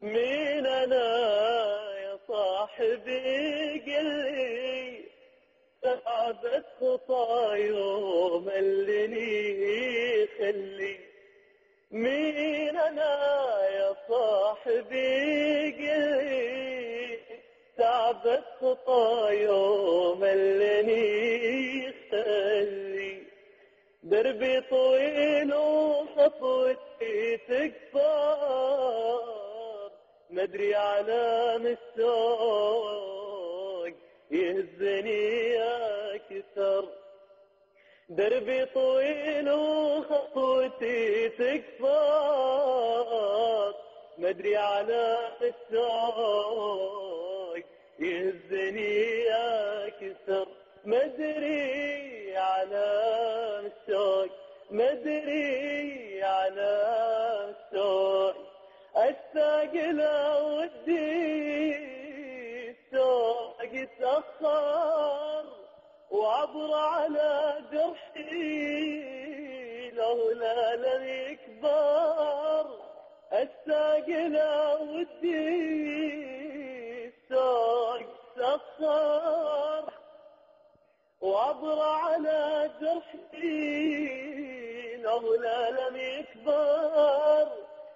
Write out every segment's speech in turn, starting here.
مين أنا يا صاحبي قلي، تعبت خطى يوم اللي خلي. مين أنا يا صاحبي قلي، تعبت خطى يوم اللي خلي. دربي طويل وخطوتي تكبر، مدري على الشوق يهزني أكثر. دربي طويل وخطوتي تكبر، مدري على الشوق يهزني أكثر. مدري على الشوق، مدري على الشوق، أشتاق لودي الشوق يتأخر، وعبر على جرحي لولا لم يكبر. أشتاق لودي الشوق يتأخر، وعبر على جرحي لولا لم يكبر.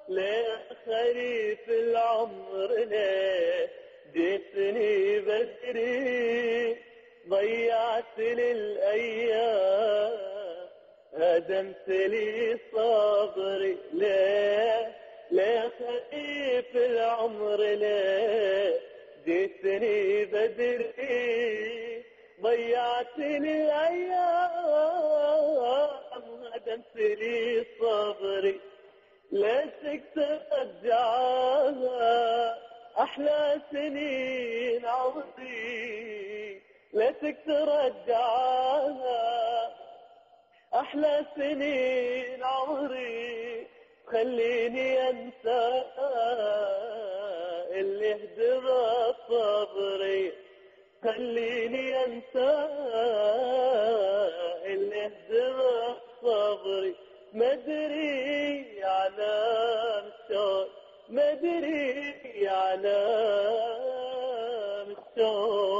ليه خريف العمر ليه جيتني بدري، ضيعت لي الأيام هدمت لي صبري. ليه خريف العمر ليه جيتني بدري، ضيعت لي أيام هدمت لي صبري. ليش ترجعها أحلى سنين عمري، ليش ترجعها أحلى سنين عمري. خليني أنسى اللي هدم صبري، خليني أنسى اللي هدم صبري. مدري على الشوق، مدري على الشوق.